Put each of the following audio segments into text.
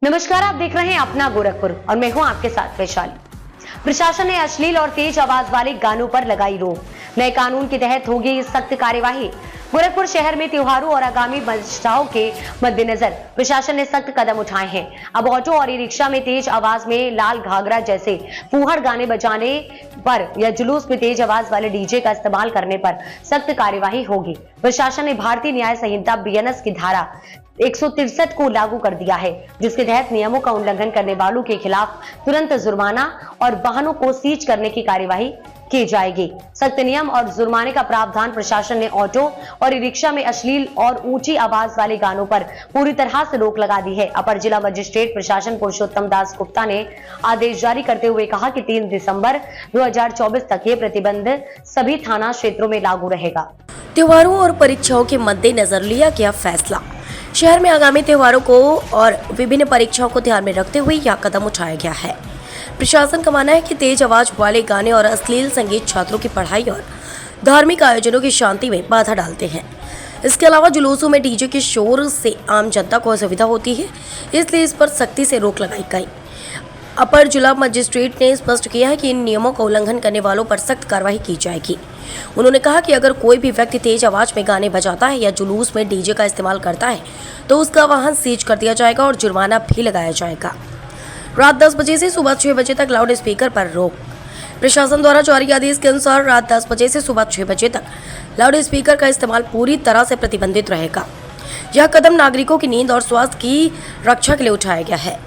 नमस्कार, आप देख रहे हैं अपना गोरखपुर और मैं हूं आपके साथ वैशाली। प्रशासन ने अश्लील और तेज आवाज वाले गानों पर लगाई रोक। नए कानून के तहत होगी सख्त कार्यवाही। गोरखपुर शहर में त्योहारों और आगामी बचाव के मद्देनजर प्रशासन ने सख्त कदम उठाए हैं। अब ऑटो और ई रिक्शा में तेज आवाज में लाल घाघरा जैसे फूहड़ गाने बजाने पर या जुलूस में तेज आवाज वाले डीजे का इस्तेमाल करने पर सख्त कार्यवाही होगी। प्रशासन ने भारतीय न्याय संहिता बीएनएस की धारा 163 को लागू कर दिया है, जिसके तहत नियमों का उल्लंघन करने वालों के खिलाफ तुरंत जुर्माना और वाहनों को सीज करने की कार्यवाही की जाएगी। सख्त नियम और जुर्माने का प्रावधान प्रशासन ने ऑटो और ई रिक्शा में अश्लील और ऊंची आवाज वाले गानों पर पूरी तरह से रोक लगा दी है। अपर जिला मजिस्ट्रेट प्रशासन पुरुषोत्तम दास गुप्ता ने आदेश जारी करते हुए कहा कि 3 दिसंबर 2024 तक ये प्रतिबंध सभी थाना क्षेत्रों में लागू रहेगा। त्योहारों और परीक्षाओं के मद्देनजर लिया गया फैसला। शहर में आगामी त्योहारों को और विभिन्न परीक्षाओं को ध्यान में रखते हुए यह कदम उठाया गया है। प्रशासन का मानना है कि तेज आवाज वाले गाने और अश्लील संगीत छात्रों की पढ़ाई और धार्मिक आयोजनों की शांति में बाधा डालते हैं। इसके अलावा जुलूसों में डीजे के शोर से आम जनता को असुविधा होती है, इसलिए इस पर सख्ती से रोक लगाई गई। अपर जिला मजिस्ट्रेट ने स्पष्ट किया है कि इन नियमों का उल्लंघन करने वालों पर सख्त कार्रवाई की जाएगी। उन्होंने कहा कि अगर कोई भी व्यक्ति तेज आवाज में गाने बजाता है या जुलूस में डीजे का इस्तेमाल करता है तो उसका वाहन सीज कर दिया जाएगा और जुर्माना भी लगाया जाएगा। रात 10 बजे से सुबह 6 बजे तक लाउड स्पीकर पर रोक। प्रशासन द्वारा जारी आदेश के अनुसार रात 10 बजे से सुबह 6 बजे तक लाउड स्पीकर का इस्तेमाल पूरी तरह से प्रतिबंधित रहेगा। यह कदम नागरिकों की नींद और स्वास्थ्य की रक्षा के लिए उठाया गया है।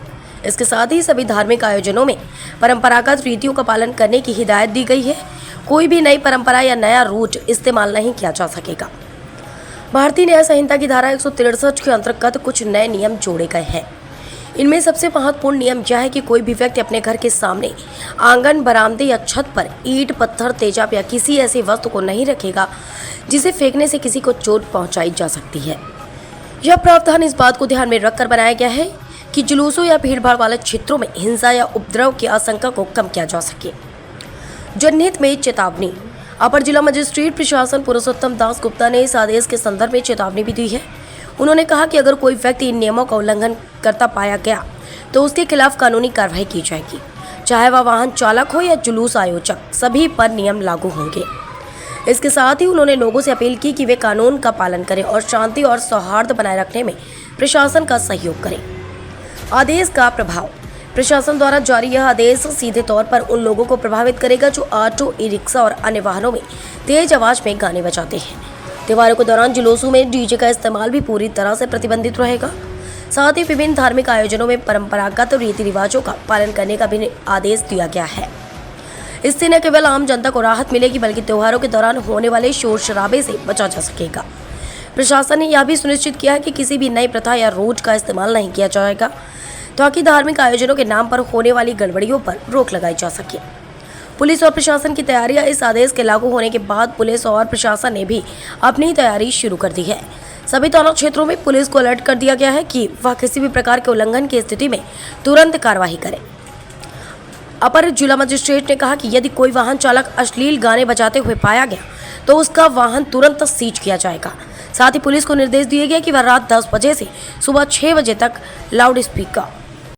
इसके साथ ही सभी धार्मिक आयोजनों में परंपरागत रीतियों का पालन करने की हिदायत दी गई है। कोई भी नई परंपरा या नया रूट इस्तेमाल नहीं किया जा सकेगा। भारतीय न्याय संहिता की धारा 163 के अंतर्गत कुछ नए नियम जोड़े गए हैं। इनमें सबसे महत्वपूर्ण नियम यह है कि कोई भी व्यक्ति अपने घर के सामने, आंगन, बरामदे या छत पर ईंट, पत्थर, तेजाब या किसी ऐसी वस्तु को नहीं रखेगा जिसे फेंकने से किसी को चोट पहुंचाई जा सकती है। यह प्रावधान इस बात को ध्यान में रखकर बनाया गया है कि जुलूसों या भीड़भाड़ वाले क्षेत्रों में हिंसा या उपद्रव की आशंका को कम किया जा सके। जनहित में चेतावनी। अपर जिला मजिस्ट्रेट प्रशासन पुरुषोत्तम दास गुप्ता ने इस आदेश के संदर्भ में चेतावनी भी दी है। उन्होंने कहा कि अगर कोई व्यक्ति इन नियमों का उल्लंघन करता पाया गया तो उसके खिलाफ कानूनी कार्रवाई की जाएगी, चाहे वह वाहन चालक हो या जुलूस आयोजक, सभी पर नियम लागू होंगे। इसके साथ ही उन्होंने लोगों से अपील की कि वे कानून का पालन करें और शांति और सौहार्द बनाए रखने में प्रशासन का सहयोग करें। आदेश का प्रभाव। प्रशासन द्वारा जारी यह आदेश सीधे तौर पर उन लोगों को प्रभावित करेगा जो ऑटो, ई रिक्शा और अन्य वाहनों में तेज आवाज में गाने बजाते हैं। त्योहारों के दौरान जुलूसों में डीजे का इस्तेमाल भी पूरी तरह से प्रतिबंधित रहेगा। साथ ही विभिन्न धार्मिक आयोजनों में परंपरागत रीति रिवाजों का पालन करने का भी आदेश दिया गया है। इससे न केवल आम जनता को राहत मिलेगी बल्कि त्योहारों के दौरान होने वाले शोर शराबे से बचा जा सकेगा। प्रशासन ने यह भी सुनिश्चित किया है कि किसी भी नई प्रथा या रूट का इस्तेमाल नहीं किया जाएगा ताकि धार्मिक आयोजनों के नाम पर होने वाली गड़बड़ियों पर रोक लगाई जा सके। पुलिस और प्रशासन की तैयारियां। इस आदेश के लागू होने के बाद पुलिस और प्रशासन ने भी अपनी तैयारी शुरू कर दी है। सभी थाना क्षेत्रों में पुलिस को अलर्ट कर दिया गया है कि वह किसी भी प्रकार के उल्लंघन की स्थिति में तुरंत कार्रवाई करे। अपर जिला मजिस्ट्रेट ने कहा कि यदि कोई वाहन चालक अश्लील गाने बजाते हुए पाया गया तो उसका वाहन तुरंत सीज किया जाएगा। साथ ही पुलिस को निर्देश दिए गए कि वह रात 10 बजे से सुबह 6 बजे तक लाउड स्पीकर